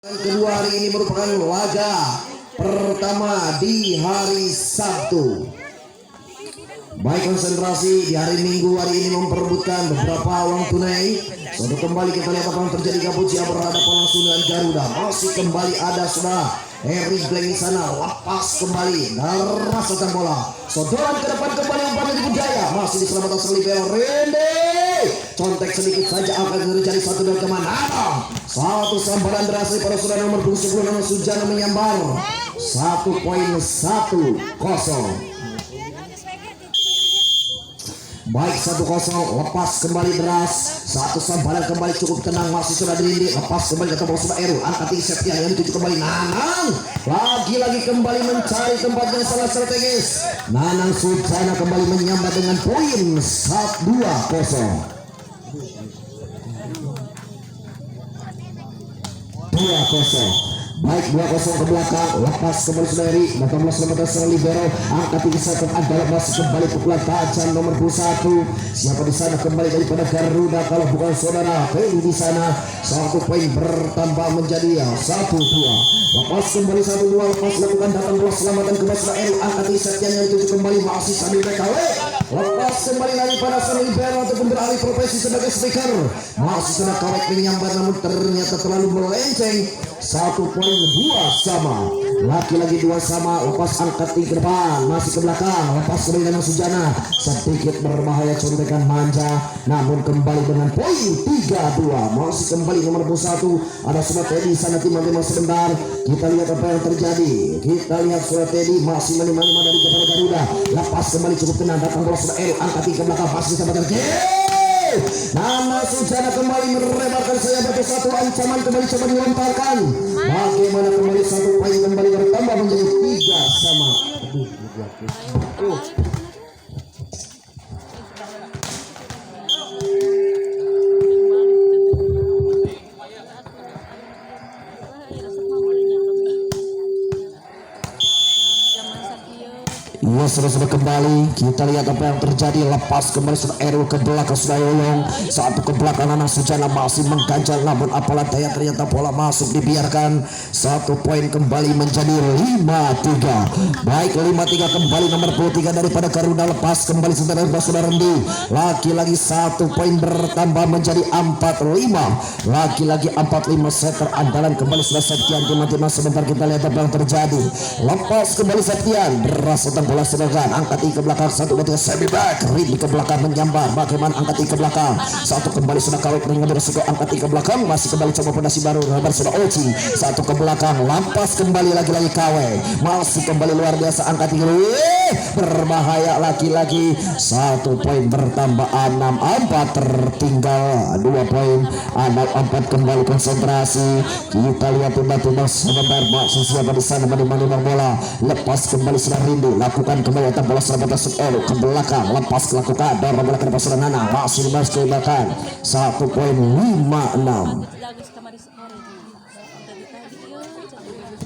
Kedua hari ini merupakan laga pertama di hari Sabtu. Baik, konsentrasi di hari Minggu hari ini memperebutkan beberapa uang tunai. Sudah kembali kita lihat apa yang terjadi. Kamboja berhadapan langsung dengan Garuda. Masih kembali ada sudah Harry Blank di sana. Lepas kembali merasakan bola. Sodoran ke depan kembali umpan dari Budaya. Masih diselamatkan Salibel Rende. Contek sedikit saja akan terjadi satu dan kemenangan. Satu sambaran berhasil pada saudara nomor 10 nama Sujana menyambar 1.10. Baik, 1-0. Lepas kembali deras. Satu sambaran kembali cukup tenang. Masih sudah dirindi. Lepas kembali ke bola sudah Eru. Angkat tinggi Septia yang dituju kembali Nanang. Lagi-lagi kembali mencari tempat yang sangat strategis. Nanang Sujana kembali menyambar dengan poin 2-0. 2-0. Baik, 2-0 ke belakang. Lepas kembali Sudari. Maka selamatkan serang libero. Angkat tinggi satu adalah masih kembali pukulan tajam nomor 21. Siapa di sana kembali daripada Garuda kalau bukan saudara Feli di sana. 1 poin bertambah menjadi 1-2. Lepas kembali 1-2. Lepas lakukan datang bola selamatan ke Basra L. Angkat tinggi Septian yang dituju kembali masih sambil BKW. Lepas kembali lagi pada serang libero ataupun beralih profesi sebagai speaker. Masih sudah korek menyambar namun ternyata terlalu melenceng. 1 poin 2 sama. Lagi-lagi 2 sama. Lepas angkat tinggi ke depan. Masih ke belakang. Lepas kembali dengan Sujana. Sedikit berbahaya contekan manja. Namun kembali dengan poin 3-2. Masih kembali nomor 21. Ada sudah Teddy sana timang-timang sebentar. Kita lihat apa yang terjadi. Kita lihat sudah Teddy masih menimang-nimang dari kepada Garuda. Lepas kembali cukup tenang. Datang bola sudah L. Angkat tinggi ke belakang. Masih sama terjadi. Nama Sujana kembali merebarkan sayap batu satu. Ancaman kembali coba dilontarkan. Bagaimana kembali 1 poin kembali bertambah menjadi 3 sama. Ya, sudah kembali. Kita lihat apa yang terjadi. Lepas kembali sudah Erul ke belakang sudah Yoyong. Satu ke belakang Nanang Sujana masih mengganjal. Namun apalah daya ternyata bola masuk dibiarkan. 1 poin kembali menjadi 5-3. Baik, 5-3 kembali nomor 23 daripada Garuda. Lepas kembali sebentar sudah Rendi. Lagi-lagi 1 poin bertambah menjadi 4-5. Lagi-lagi 4-5 setter andalan kembali sudah Septian. Timang-timang sebentar kita lihat apa yang terjadi. Lepas kembali Septian. Beras tentang bola sedangkan angkat ke belakang 1-2 semi back Ridley ke belakang menyambar. Bagaimana angkat ke belakang 1 kembali sudah kawet mengambil resiko. Angkat ke belakang masih kembali coba fondasi baru. Lebar sudah Oci 1 ke belakang. Lampas kembali lagi-lagi Kawe masih kembali luar biasa. Angkat berbahaya lagi-lagi. 1 poin bertambah 6-4. Tertinggal 2 poin 6-4 kembali konsentrasi. Kita lihat tiba-tiba sebentar masih siapa di sana menimang-nimang bola. Lepas kembali sudah Rindu lakukan kembali atas bola serangan Elu ke belakang. Lepas lakukan dorong bola ke depan sudah Nana masih masuk ke belakang. 1 poin 5-6.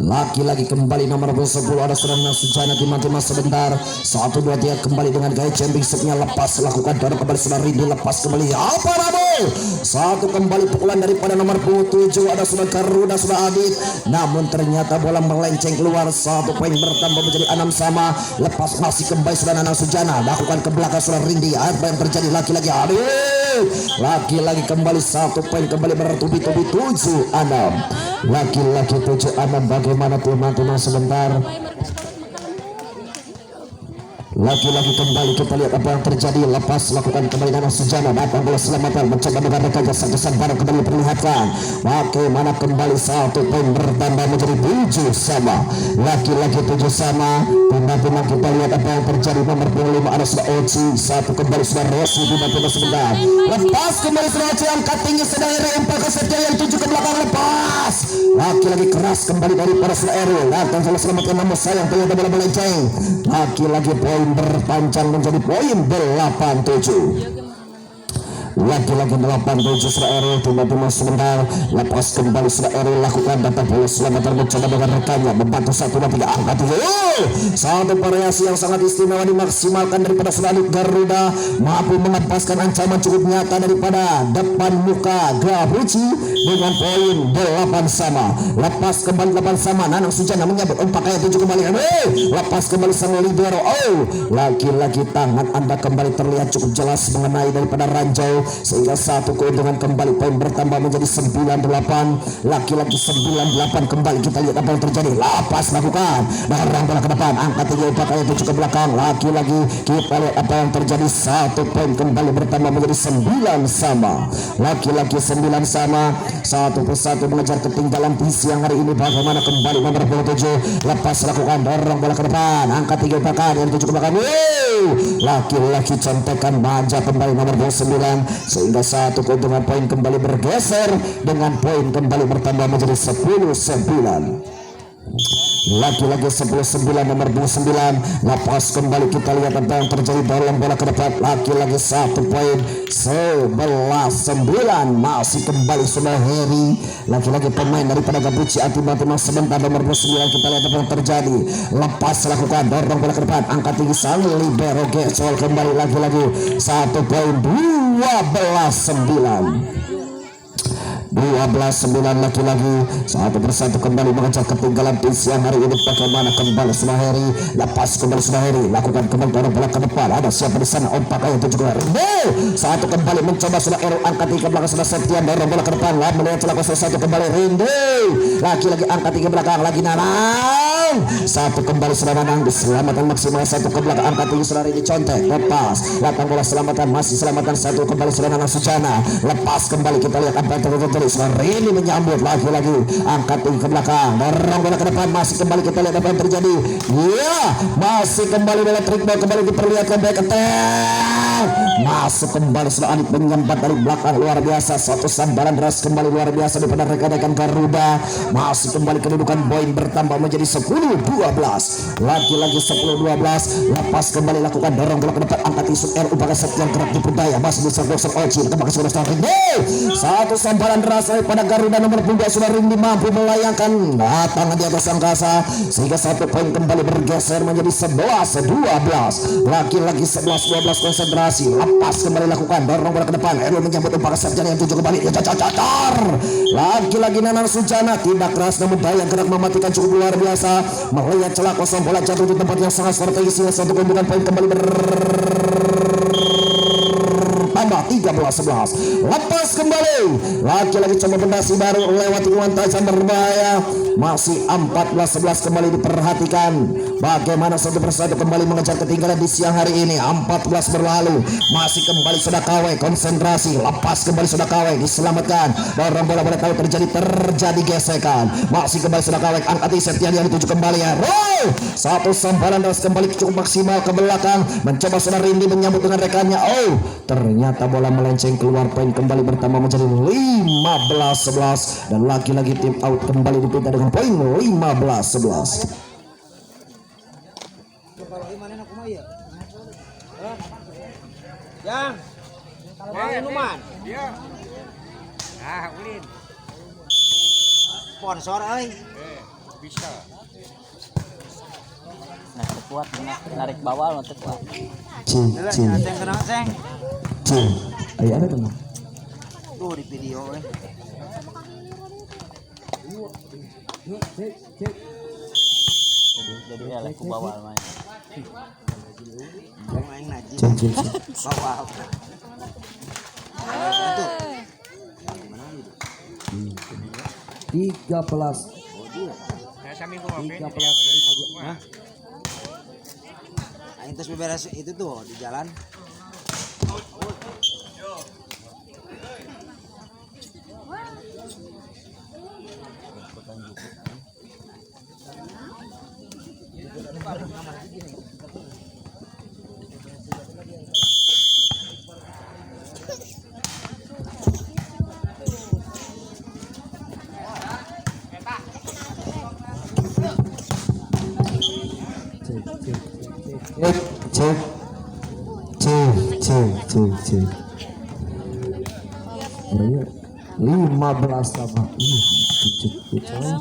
Lagi-lagi kembali nomor 10 ada serangan Sujana timang-timang sebentar. 1-2-3 kembali dengan gaya jumping setnya. Lepas lakukan dorong kembali sudah Rindu. Lepas kembali apa Rabu 1 kembali pukulan daripada nomor 7 ada sudah Garuda sudah Adit. Namun ternyata bola melenceng keluar. 1 poin bertambah menjadi 6 sama. Lepas masih kembali sudah Nanang Sujana lakukan ke belakang sudah Rindi. Apa yang terjadi lagi-lagi Adit. Lagi-lagi kembali 1 poin kembali bertubi-tubi 7-6. Lagi-lagi 7-6. Bagaimana teman-teman sebentar. Lagi-lagi kembali kita lihat apa yang terjadi. Lepas lakukan kembali Nanang Sujana datang bola selamatan mencoba dengan rekan jasa-jasa barang kembali perlihatkan. Bagaimana kembali 1 poin bertambah menjadi 7 sama. Lagi-lagi 7 sama. Pindah-pindah kita lihat apa yang terjadi. Nomor 25 ada sudah Oci. 1 kembali sudah Resi. Pindah-pindah sebentar. Lepas kembali sudah Oci angkat tinggi sedang Empat ke Setia yang 7 ke belakang. Lepas lagi-lagi keras kembali dari para sudah Erul. Datang salah selamatkan namun sayang ternyata bola melenceng. Lagi-lagi poin berpanjang menjadi poin 8-7. lagi-lagi 87 sudah Eril tiba-tiba sebentar lepas kembali sudah Eril lakukan data bola selamat mencoba dengan rekannya membantu 1-2-3 angkat 3 satu variasi yang sangat istimewa dimaksimalkan daripada Selanjut Garuda mampu menempaskan ancaman cukup nyata daripada depan muka Gabuci dengan poin 8 sama lepas kembali 8 sama Nanang Sujana menyambut umpak ayat 7 kembali lepas kembali sang libero lagi-lagi tangan anda kembali terlihat cukup jelas mengenai daripada ranjau sehingga satu keuntungan kembali poin bertambah menjadi 98 lagi-lagi 98 kembali kita lihat apa yang terjadi lepas lakukan dorong bola ke depan angkat 3 umpak ayat 7 ke belakang lagi-lagi kita lihat apa yang terjadi satu poin kembali bertambah menjadi 9 sama lagi-lagi 9 sama satu persatu mengejar ketinggalan di siang hari ini bagaimana kembali nomor 27 lepas lakukan dorong bola ke depan angkat 3 umpak yang 7 ke belakang laki-laki contekan manja kembali nomor 29 sehingga satu keuntungan poin kembali bergeser dengan poin kembali bertambah menjadi 10-9 lagi-lagi 10-9 nomor 29 lepas kembali kita lihat apa yang terjadi dalam bola ke depan lagi-lagi 1 poin 11-9 masih kembali sudah Heri lagi-lagi pemain daripada Gabuci tiba-tiba sebentar nomor 29 kita lihat apa yang terjadi lepas lakukan dorong bola ke depan angkat tinggi sang libero gesol kembali lagi-lagi 1 poin 12-9 12-9 lagi-lagi satu persatu kembali mengejar ketinggalan di siang hari ini bagaimana kembali Sunaheri lepas kembali Sunaheri lakukan kembali dorong bola ke depan ada siapa di sana umpak ayat 7 satu kembali mencoba sudah Eru angkat 3 belakang sudah Septian dorong bola ke depan melihat celah 1 kembali Rinde lagi-lagi angkat 3 belakang lagi Nanang satu kembali sudah Nanang diselamatkan maksimal 1 ke belakang angkat 3 sudah Rinde contek lepas datang bola selamatan masih selamatan 1 kembali sudah Nanang Sujana lepas kembali kita lihat apa yang terjadi ini menyambut lagi-lagi angkat tinggi ke belakang dorong bola ke depan masih kembali kita lihat apa yang terjadi masih kembali bola trick ball kembali diperlihatkan back attack masuk kembali sudah Adit menyambat dari belakang luar biasa satu sambaran deras kembali luar biasa daripada rekan-rekan Garuda masih kembali kedudukan poin bertambah menjadi 10-12 lagi-lagi 10-12 lepas kembali lakukan dorong bola ke depan angkat isu RU pakai Septian gerak di Perdaya masih bisa boxer Oci kembali sudah starting satu sambaran deras pada Garuda nomor 2 sudah Rindi mampu melayangkan tangan di atas angkasa sehingga 1 poin kembali bergeser menjadi 11-12 lagi-lagi 11-12 konsentrasi lepas kembali lakukan dorong bola ke depan Erwin menyambut umpak Septian yang 7 kembali cacar lagi-lagi Nanang Sujana tidak keras namun daya gerak mematikan cukup luar biasa melihat celah kosong bola jatuh di tempat yang sangat strategis sehingga 1 keuntungan poin kembali tambah 13-11 lepas kembali lagi-lagi coba pendasi baru lewati umpan tajam berbahaya masih 14-11 kembali diperhatikan bagaimana satu persatu kembali mengejar ketinggalan di siang hari ini 14 berlalu masih kembali sudah Kawe konsentrasi lepas kembali sudah Kawe diselamatkan dorong bola terjadi gesekan masih kembali sudah Kawe angkat Septian yang dituju kembali satu sambaran terus kembali cukup maksimal ke belakang mencoba sudah Rindi menyambut dengan rekannya ternyata bola melenceng keluar poin kembali bertambah menjadi 15-11 dan lagi-lagi tim out kembali dipindah dengan poin 15-11 yang minuman ulin sponsor bisa nah kuat narik bawah nanti kuat cing ayo ada teman tuh di video jadi ya ku bawah main main najis cing bawah itu 13 terus beberes itu tuh di jalan cek sama. Gitu. Cek.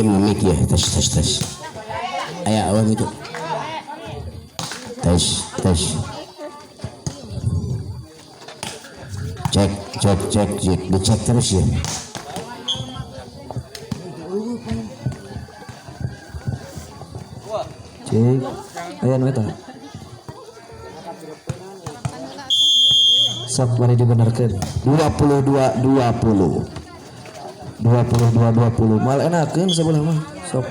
Mic ya, tes. Ayah awal itu. Tes. Cek, dicek terus ya. Cek, ayah nu eta. Sok mari dibenarkeun. 22-20. Mal enakeun sebelah mah. Sok.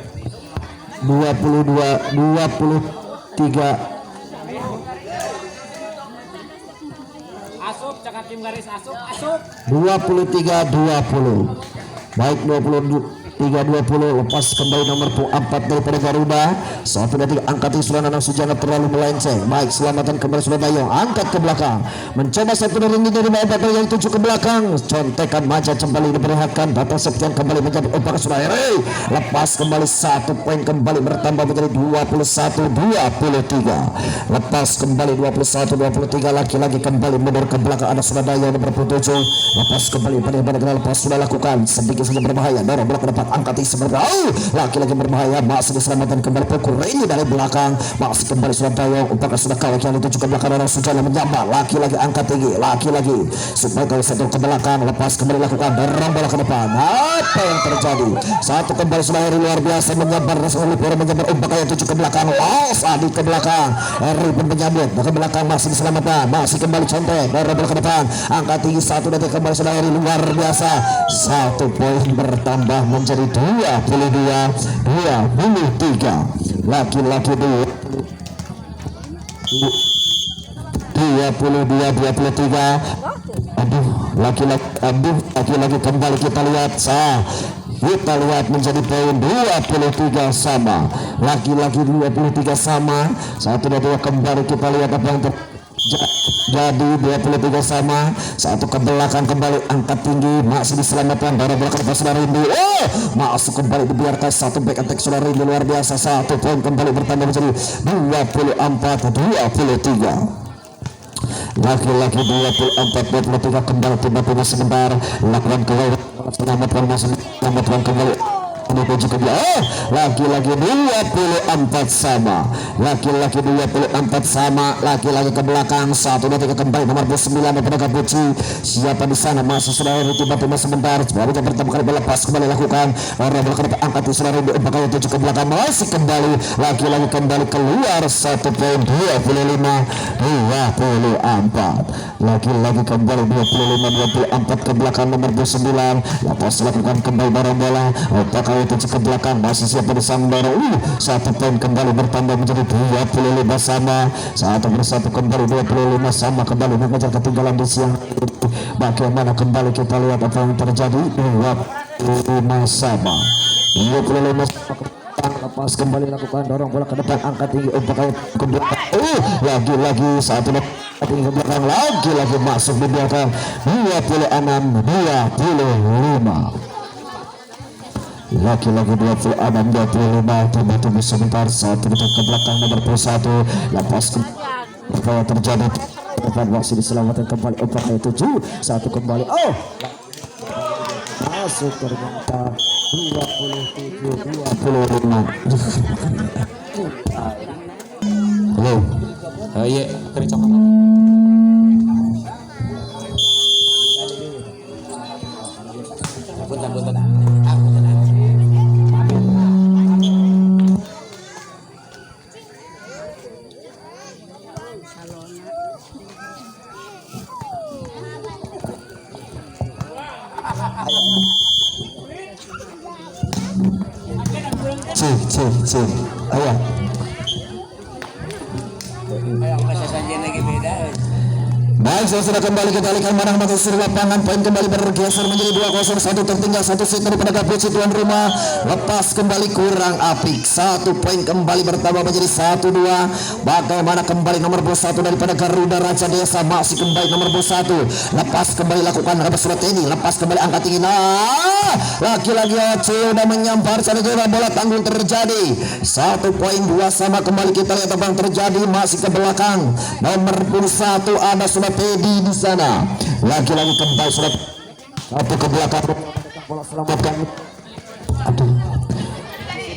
22-23. Asup, cak hakim garis asup. 23-20. Baik 23-20 lepas kembali nomor 4 daripada Garuda. Satu detik angkat isuran anak Sujana terlalu melenceng. Baik selamatan kembali sudah Dayong angkat ke belakang. Mencoba satu dari bawah batal yang tuju ke belakang. Contekan Maja kembali diperlihatkan. Batal Septian kembali menjadi upah Suraya. Lepas kembali 1 poin kembali bertambah menjadi 21-23. Lepas kembali 21-23 lagi-lagi kembali mundur ke belakang anak Surabaya nomor 27. Lepas kembali pada lepas sudah lakukan sedikit saja berbahaya. Dorong bola ke depan. keempat angkat tinggi seberau laki-laki berbahaya masih diselamatkan kembali pukul ini dari belakang masih kembali sudah Dayong apakah sudah kawal yang itu juga belakang orang Sujana menyambar laki-lagi angkat tinggi laki-lagi supaya kalau satu ke belakang lepas kembali lakukan dorong bola ke depan apa yang terjadi satu kembali sudah Heri luar biasa menyambar menyambar apakah yang itu ke belakang Adi ke belakang Heri pun menyambut ke belakang masih diselamatkan masih kembali contek dorong bola ke depan angkat tinggi satu dan kembali sudah Heri luar biasa 1 poin bertambah menjadi 23 laki-laki 22-23 laki-laki kembali kita lihat kita lihat menjadi poin 23 sama laki-laki 23 sama 1-2 kembali kita lihat apa yang jadi 23 sama satu ke belakang kembali angkat tinggi masih diselamatkan dari belakang Saudara Rindu masuk kembali dibiarkan satu back attack Saudara Rindu luar biasa 1 poin kembali bertambah menjadi 24-23 laki-laki 24-23 kembali tiba-tiba sebentar lakukan kembali selamatkan kembali laki-laki 24 sama laki-laki 24 sama laki-laki ke belakang 1-2-3 kembali nomor 9 penegak Puci siapa di sana masih sudah tiba-tiba sebentar baru pertama kali lepas kembali lakukan orang belakang angkat di sudah bakal tuju ke belakang masih kembali laki-laki kembali keluar 1 poin 25-24 laki-laki kembali 25-24 ke belakang nomor 9 lepas lakukan kembali barang bola apakah itu ke belakang masih siapa di Sambaro 1 poin kembali bertambah menjadi 25 sama 1-1 kembali 25 sama kembali mengejar ketinggalan di siang bagaimana kembali kita lihat apa yang terjadi 25 sama 25 lepas kembali lakukan dorong bola ke depan angkat tinggi untuk ke belakang lagi-lagi 1 tinggi ke belakang lagi-lagi masuk di belakang 26-25 laki-laki 26-25 tiba-tiba sebentar saat itu ke belakang nomor 21 lepas apa yang terjadi depan masih diselamatkan kembali upaya 7 1 kembali masuk ternyata 27-25 halo iya kering coklat Cik, ayah. Baik, sudah kembali kita alihkan barang masuk seluruh lapangan. Poin kembali bergeser menjadi 2-0. 1 tertinggal 1 set dari penegak Puci tuan rumah. Lepas kembali kurang apik. 1 poin kembali bertambah menjadi 1-2. Bagaimana kembali nomor 1 daripada Garuda Raja Desa masih kembali nomor 1. Lepas kembali lakukan surat ini. Lepas kembali angkat tinggi. Lagi-lagi sudah menyampar sana juga bola tanggul terjadi. 1 poin 2 sama kembali kita lihat apa yang terjadi masih ke belakang. Nomor 1 ada sudah Teddy di sana. Lagi-lagi kembali sudah satu ke belakang. Bola selamatkan.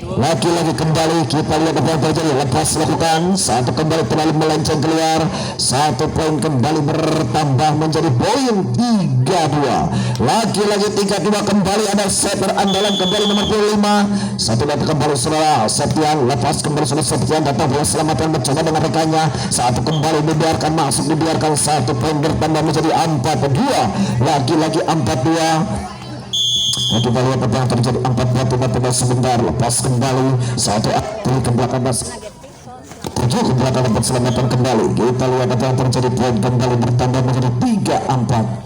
Lagi-lagi kembali kita lihat apa yang terjadi. Lepas lakukan 1 kembali terlalu melenceng keluar. 1 poin kembali bertambah menjadi poin 3-2. Lagi-lagi 3-2 kembali ada setter andalan kembali nomor 25. 1 datang kembali saudara Septian. Lepas kembali saudara Septian datang bola selamatkan mencoba dengan rekannya. 1 kembali dibiarkan masuk dibiarkan 1 poin bertambah menjadi 4-2. Lagi-lagi 4-2. Kita lihat apa yang terjadi 4-4 sebentar lepas kembali 1 aktif ke belakang 7 ke belakang dapat selamatkan kembali. Kita lihat apa yang terjadi poin kembali bertambah menjadi 3-4.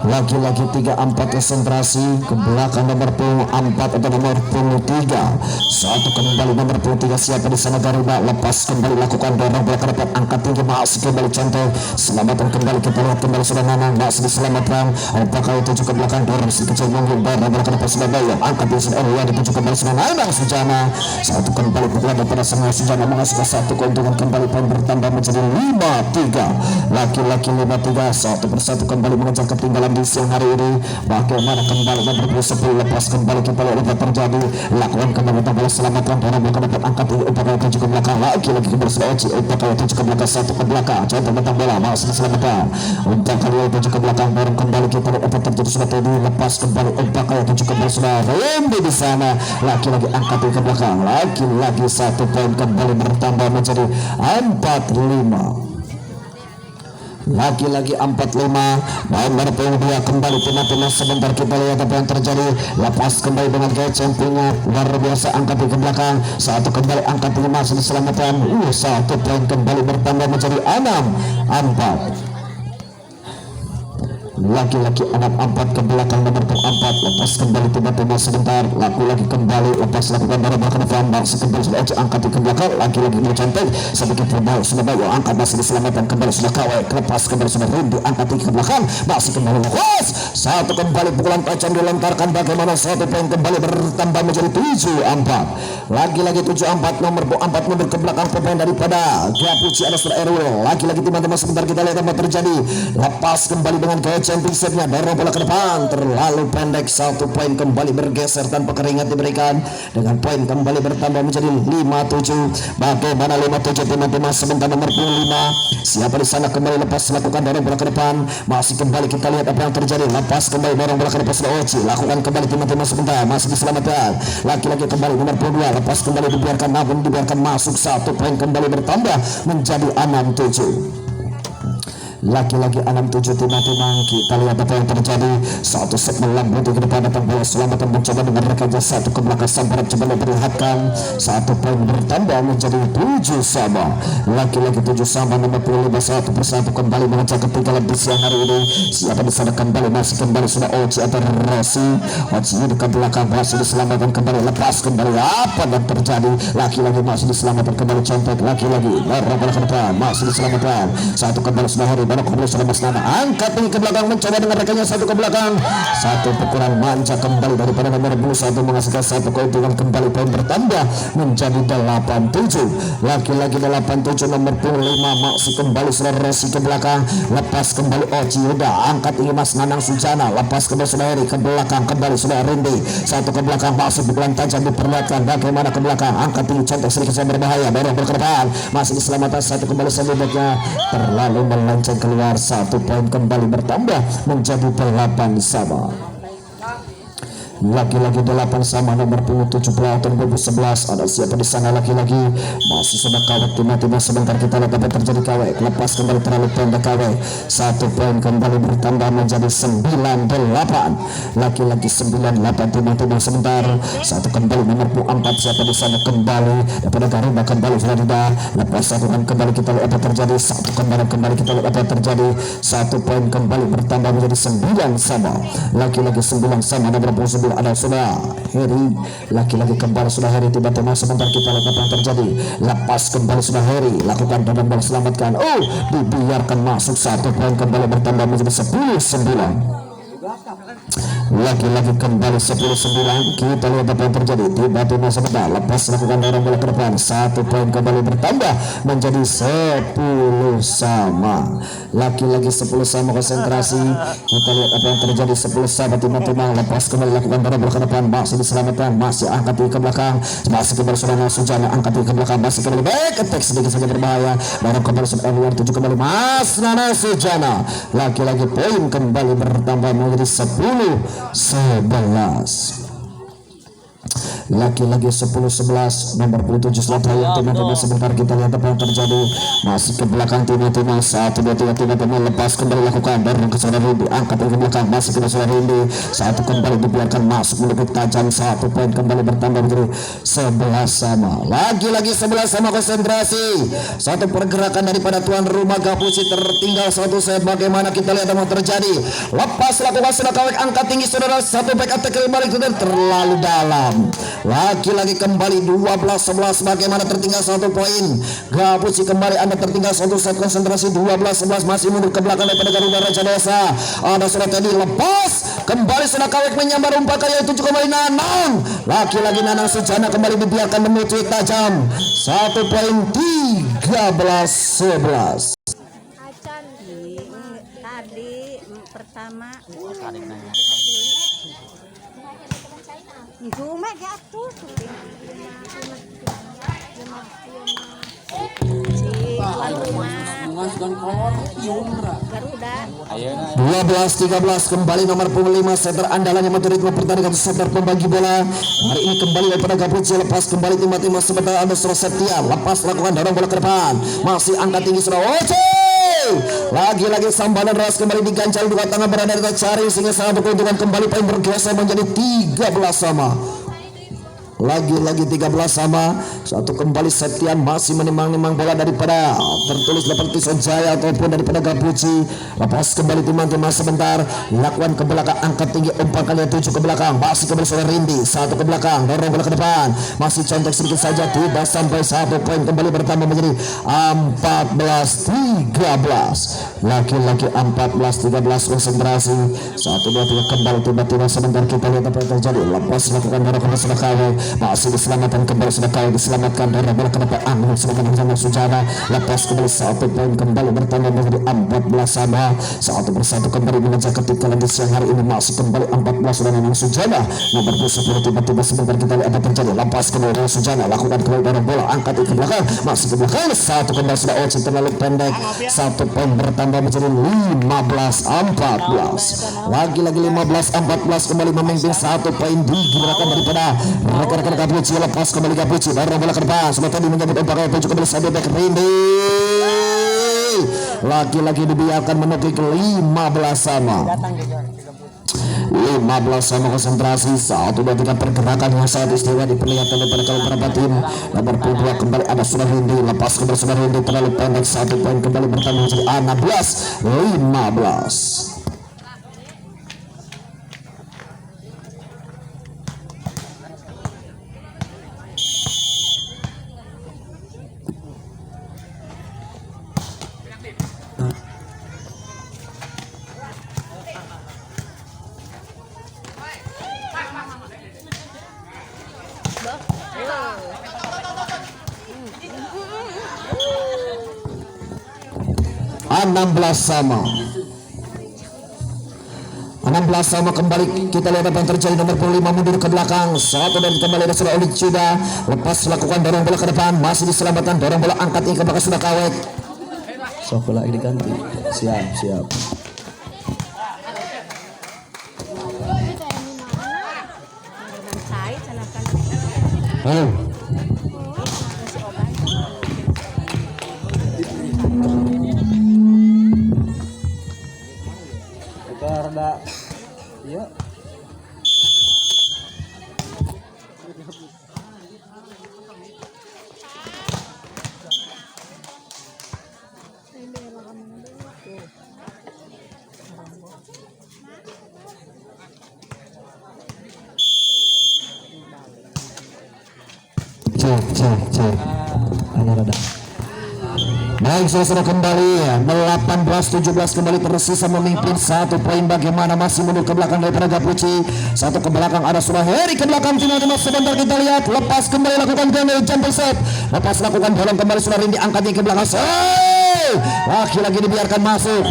Lagi-lagi 3-4 konsentrasi ke belakang nomor 4 atau nomor 3. 1 kembali nomor 3 siapa di sana Garuda. Lepas kembali lakukan dorong bola ke depan angkat tinggi masih kembali contoh selamatkan kembali kita lihat kembali sudah Nanang masih diselamatkan. Apakah itu juga belakang dorong si kecil mungkin dorong bola ke depan sudah Bayang angkat di sana yang dituju kembali sudah Nanang Sujana. 1 kembali pukulan daripada semua Sujana menghasilkan 1 keuntungan kembali poin bertambah menjadi 5-3. Laki-laki 5-3 1 persatu kembali mengejar ketinggalan di siang hari ini. Bagaimana kembali nomor 10 lepas kembali kita lihat apa terjadi. Lakukan kembali bola selamatkan bola ke depan, angkat umpan kaya tuju ke belakang, lagi kembali sudah Oci umpan kaya tuju ke belakang, satu ke belakang, contoh tentang bola masih diselamatkan. Umpan kaya tuju ke belakang, dorong kembali kita lihat apa terjadi. Sudah tadi lepas kembali umpan kaya tuju ke belakang, sudah Rembi di sana, lagi angkat ke belakang, lagi 1 poin kembali bertambah menjadi 45. Lagi-lagi 45. Nomor 22 kembali timah-timah sebentar kita lihat apa yang terjadi. Lepas kembali dengan gaya campingnya luar biasa, angkat ke belakang, satu kembali angkat masih diselamatkan. 1 poin kembali bertambah menjadi 6-4. Lagi-lagi 6-4 ke belakang nomor 4. Lepas kembali tiba-tiba sebentar, lagi kembali lepas lakukan darah belakang depan, masih kembali sudah angkat ke belakang, lagi-lagi mencantik sedikit terbalik, sudah baik angkat masih diselamatkan, kembali sudah kawai, lepas kembali sudah Rindu angkat ke belakang, masih kembali lepas, satu kembali pukulan tajam dilontarkan, bagaimana 1 poin kembali bertambah menjadi 7-4. Lagi-lagi 7-4, nomor 4 mundur ke belakang pemain daripada Gapuci ada sudah Erwin, lagi-lagi teman-teman sebentar kita lihat apa terjadi. Lepas kembali dengan gaya camping setnya, dorong bola ke depan terlalu pendek, 1 poin kembali bergeser tanpa keringat diberikan, dengan poin kembali bertambah menjadi 5-7. Bagaimana 5-7 teman-teman sebentar nomor 25 siapa di sana kembali lepas lakukan dorong bola ke depan, masih kembali kita lihat apa yang terjadi. Lepas kembali dorong bola ke depan sudah Oci, lakukan kembali teman-teman sebentar, masih diselamatkan, lagi-lagi kembali nomor 22 lepas kembali dibiarkan, namun dibiarkan masuk, 1 poin kembali bertambah menjadi 6-7. Lagi-lagi 6-7 timah-timah. Kita lihat apa yang terjadi. Satu set melambung ke depan, datang bola selamatan mencoba dengan rekannya, satu ke belakang sampai coba memperlihatkan, 1 poin bertambah menjadi 7 sama. Lagi-lagi 7 sama, nomor 25 1 persatu kembali mengejar ketinggalan di siang hari ini. Siapa di sana kembali, masih kembali sudah Oci atau Rossi. Oci ke belakang, masih diselamatkan kembali, lepas kembali, apa yang terjadi. Lagi-lagi masih diselamatkan kembali, contek lagi-lagi dorong bola ke depan, masih diselamatkan, 1 kembali sudah Hari Barok kembali sudah Mas Nana, angkat tinggi ke belakang mencoba dengan rekannya, 1 ke belakang, 1 pukulan manja kembali daripada nomor 21 menghasilkan 1 keuntungan, kembali poin bertambah menjadi 8-7. Lagi-lagi 8-7, nomor 25 masih kembali sudah Rossi ke belakang, lepas kembali Oci, udah angkat tinggi Mas Nanang Sujana, lepas kembali sudah Heri ke belakang, kembali sudah Rindi, 1 ke belakang, masih pukulan tajam diperlihatkan, bagaimana ke belakang, angkat tinggi contoh sedikit saya berbahaya, dorong ke depan, masih diselamatkan, 1 kembali selanjutnya terlalu melenceng keluar, 1 poin kembali bertambah menjadi 8 sama. Lagi-lagi 8 sama, nomor 17 tahun 2011 ada siapa di sana, lagi-lagi masih sudah kawet tiba-tiba sebentar kita lihat apa terjadi, kawet lepas kembali terlalu pendek, kawet 1 poin kembali bertambah menjadi 9-8. Lagi-lagi 9-8 tiba-tiba sebentar, 1 kembali nomor 4 siapa di sana kembali daripada Garuda, kembali sudah tidak, lepas satukan kembali kita lihat apa terjadi, 1 kembali kita lihat apa terjadi, 1 poin kembali bertambah menjadi 9 sama. Lagi-lagi 9 sama, nomor 29 ada sudah Heri, laki-laki kembali sudah Heri, tiba-tiba sebentar kita lihat apa yang terjadi, lepas kembali sudah Heri, lakukan dan selamatkan, dibiarkan masuk, 1 poin kembali bertambah menjadi 10-9. Lagi-lagi kembali 10-9, kita lihat apa yang terjadi, tiba-tiba sebentar lepas lakukan dorong bola ke depan, 1 poin kembali bertambah menjadi 10 sama. Lagi-lagi 10 sama, konsentrasi, kita lihat apa yang terjadi, 10 sama tiba-tiba lepas kembali lakukan dorong bola ke depan, masih diselamatkan, masih angkat ke belakang, masih kembali sudah Sujana, angkat ke belakang, masih kembali back attack sedikit saja berbahaya, dorong kembali sudah luar 7 kembali Mas Nana Sujana, lagi-lagi poin kembali bertambah menjadi 10-11. Lagi-lagi 10-11, nomor 27 setelah tiba-tiba sebentar kita lihat apa yang terjadi, masih ke belakang tiba-tiba 1-2-3 tiba-tiba lepas kembali lakukan dorong ke sana Rindu, angkat ke belakang, masih ke sana Rindu, 1 kembali dibiarkan masuk mendekat tajam, 1 poin kembali bertambah menjadi 11 sama. Lagi-lagi 11 sama, konsentrasi, 1 pergerakan daripada tuan rumah Gapusi, tertinggal 1 set, bagaimana kita lihat apa yang terjadi, lepas lakukan sudah kawek, angkat tinggi saudara, 1 back attack kembali terlalu dalam. Lagi-lagi kembali 12-11, bagaimana tertinggal 1 poin. Gapusi kembali, Anda tertinggal 1 set, konsentrasi 12-11, masih mundur ke belakang daripada Garuda Raja Desa. Ada sudah tadi lepas kembali sudah kawek menyambar umpan kali 7 kembali Nanang. Lagi-lagi Nanang Sujana kembali dibiarkan menuju tajam, 1 poin 13-11. adik pertama Tarik nanya. cuma jatuh tuan rumah Garuda Ayo nah. 12-13 kembali nomor punggung 5 setter andalannya materi pertandingan setter pembagi bola hari ini kembali daripada Gabriel lepas kembali tim sebentar ada Septian lepas lakukan dorong bola ke depan masih angkat tinggi sudah lagi-lagi sambalan ras kembali diganjal dua tangan berada di cari sehingga sangat keuntungan kembali poin bergeser menjadi 13 sama. Lagi-lagi 13 sama. Satu kembali Septian masih menimang-nimang bola daripada tertulis seperti Sonjaya ataupun daripada Gabuci. Lepas kembali timang-timang sebentar, lakukan ke belakang angkat tinggi umpan kali 7 ke belakang masih kembali Sore Rindi satu ke belakang dorong bola ke depan masih contek sedikit saja tidak sampai 1 poin kembali bertambah menjadi 14-13. Lagi-lagi 14-13 konsentrasi 1 2 3 kembali tiba-tiba sebentar kita lihat apa yang terjadi lepas lakukan dorong kembali sudah kawal masih diselamatkan kembali sudah kawal diselamatkan dorong bola ke depan angin sebagai bersama Sujana lepas kembali 1 poin kembali bertambah menjadi 14 sama 1 persatu kembali mengejar ketika lagi siang hari ini masih kembali 14 sudah memang Sujana nomor 10 tiba-tiba sebentar kita lihat apa terjadi lepas kembali Sujana lakukan kembali dorong bola angkat ke belakang masih ke belakang 1 kembali sudah Oci terlalu pendek 1 poin bertambah menjadi 15-14 lagi-lagi 15-14 kembali memimpin 1 poin digerakkan daripada rekan-rekan Gabuci lepas kembali Gabuci dorong bola ke depan sudah tadi menyambut umpan kali juga kembali Sadio Bek Rindi lagi-lagi dibiarkan menukik 15 sama 15 sama konsentrasi 1 2 3 pergerakan yang sangat istimewa diperlihatkan daripada kalau beberapa tim nomor 2 kembali ada Sudah Rindi lepas kembali Sudah Rindi terlalu pendek 1 poin kembali bertambah menjadi 16-15 16 sama 16 sama kembali kita lihat apa yang terjadi nomor 5 mundur ke belakang 1 dan kembali ada sudah Olik Cida lepas lakukan dorong bola ke depan masih diselamatkan dorong bola angkat ini ke belakang sudah Kawet sok bola ini diganti siap Rada iya cek ada baik saudara kembali 18-17 kembali tersisa memimpin 1 poin bagaimana masih mundur ke belakang daripada Gapuci 1 ke belakang ada Surah Heri ke belakang timah sebentar kita lihat lepas kembali lakukan jumper set lepas lakukan dorong kembali Surah Rindi angkatnya ke belakang lagi-lagi dibiarkan masuk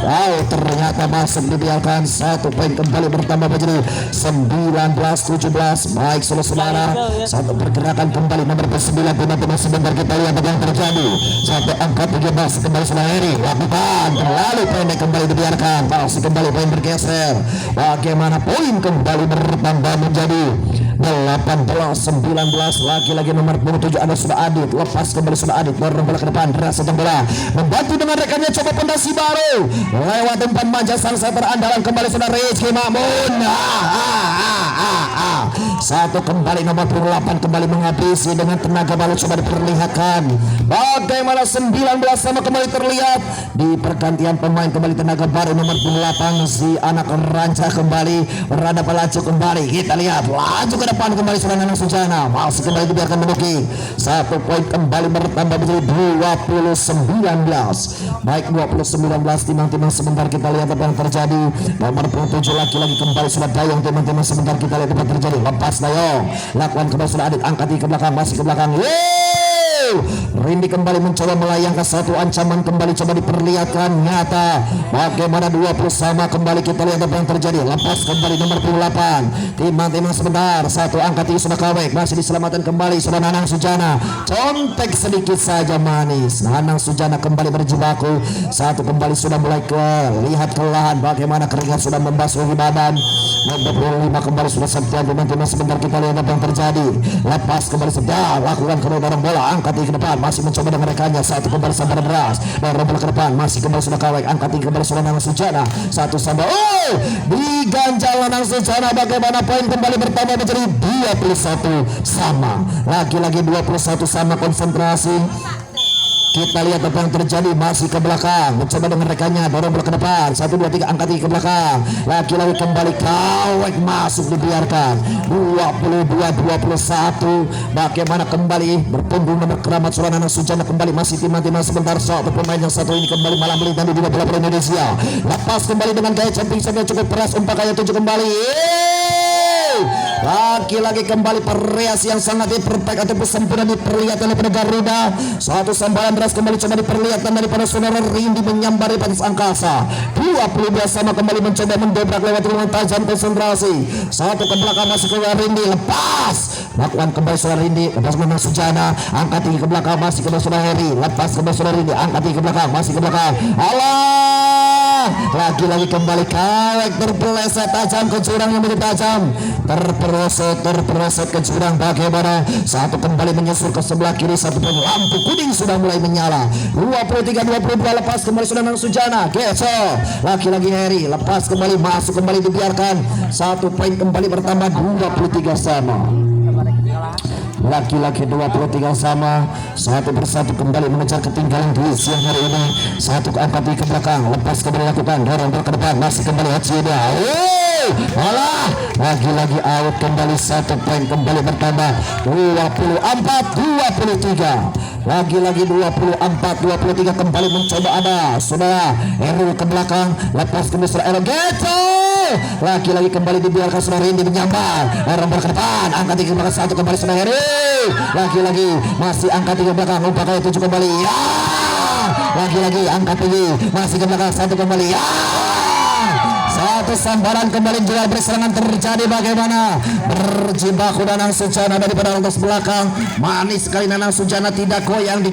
ternyata masuk dibiarkan 1 poin kembali bertambah menjadi 19-17 baik saudara 1 pergerakan kembali nomor 9 timah sebentar kita lihat apa yang terjadi 1 angkat masih kembali Sulaheri lakukan terlalu pendek kembali dibiarkan masih kembali poin bergeser bagaimana poin kembali bertambah menjadi 18-19 lagi-lagi nomor 27 ada Sudah Adit lepas kembali Sudah Adit dorong bola ke depan deras satu bola membantu dengan rekannya coba pondasi baru lewat umpan manja sang setter andalan kembali Sudah Rizky Mamun 1 kembali nomor 28 kembali menghabisi dengan tenaga baru coba diperlihatkan bagaimana 19 sama kembali terlihat di pergantian pemain kembali tenaga baru nomor 28 si anak rancah kembali berada pelaju kembali kita lihat laju ke depan kembali Suranana Sujana masih kembali dibiarkan menukik 1 poin kembali bertambah menjadi 20-19 baik 20-19 timang-timang sebentar kita lihat apa yang terjadi nomor 27 lagi-lagi kembali sudah Dayong timang-timang sebentar kita lihat apa yang terjadi lepas Dayong lakukan kembali Sudah Adit angkat ke belakang masih ke belakang Rindi kembali mencoba melayangkan satu ancaman, kembali coba diperlihatkan nyata. Bagaimana 20 sama, kembali kita lihat apa yang terjadi. Lepas kembali nomor 28. Timang sebentar, satu angka tinggi sudah kawek, masih diselamatkan kembali sudah Nanang Sujana. Contek sedikit saja manis. Nanang Sujana kembali berjibaku. Satu kembali sudah mulai lihat kelelahan, bagaimana keringat sudah membasuhi badan. Nomor 25 kembali sudah Septian. Timang sebentar kita lihat apa yang terjadi. Lepas kembali sedang lakukan kedorong bola, angkat tinggi ke depan, masih mencoba dengan rekannya. Satu kembali sampai beras, dorong bola ke depan, masih kembali sudah kawek, angkat tinggi kembali sudah Nanang Sujana. Satu sampai diganjal Nanang Sujana. Bagaimana poin kembali bertambah menjadi 21 sama. Lagi-lagi 21 sama, konsentrasi. Kita lihat apa yang terjadi, masih ke belakang, mencoba dengan rekannya, dorong bola ke depan, 1, 2, 3, angkat tinggi ke belakang, lagi-lagi kembali kawek, masuk dibiarkan, 22-21. Bagaimana kembali berpunggung nomor keramat suara Nanang Sujana, kembali masih timang sebentar. Satu pemain yang satu ini kembali malam melintang di bola bola Indonesia, lepas kembali dengan gaya jumping yang cukup keras, umpan kaya 7 kembali. Lagi-lagi kembali variasi yang sangat perfect ataupun sempurna diperlihatkan oleh Garuda. Satu sambaran deras kembali coba diperlihatkan daripada saudara Rindi menyambar di batas angkasa. 22 sama, kembali mencoba mendobrak lewat dengan tajam, konsentrasi. Satu ke belakang, masih ke Rindi, lepas lakukan kembali saudara Rindi, lepas Nanang Sujana, angkat tinggi ke belakang, masih ke saudara Heri, lepas kembali saudara Rindi, angkat tinggi ke belakang, masih ke belakang. Allah, lagi-lagi kembali kawek, terpeleset tajam ke jurang yang begitu tajam, terperosot ke jurang. Bagaimana satu kembali menyusul ke sebelah kiri, satu pun lampu kuning sudah mulai menyala. 23-22, lepas kembali sudah Nanang Sujana, geso lagi-lagi Heri, lepas kembali, masuk kembali dibiarkan. 1 poin kembali bertambah 23 sama. Laki-laki 23 sama, satu persatu kembali mengejar ketinggalan di siang hari ini. Satu angkat ke belakang, lepas kembali lakukan dorong ke depan, masih kembali Hajida. Alah, lagi-lagi out kembali, 1 poin kembali bertambah 24-23. Lagi-lagi 24-23, kembali mencoba ada saudara Eru ke belakang, lepas kembali saudara Eru Geto. Lagi-lagi kembali dibiarkan saudara Rindi menyambar, Eru ke depan, angkat tinggi ke belakang, 1 kembali saudara Heri. Lagi-lagi masih angkat tinggi ke belakang, umpan kaya 7 kembali. Ya, lagi-lagi angkat tinggi, masih ke belakang, 1 kembali. Ya, satu sambaran kembali juga berserangan terjadi. Bagaimana berjibaku Nanang Sujana daripada atas belakang, manis sekali Nanang Sujana, tidak goyang di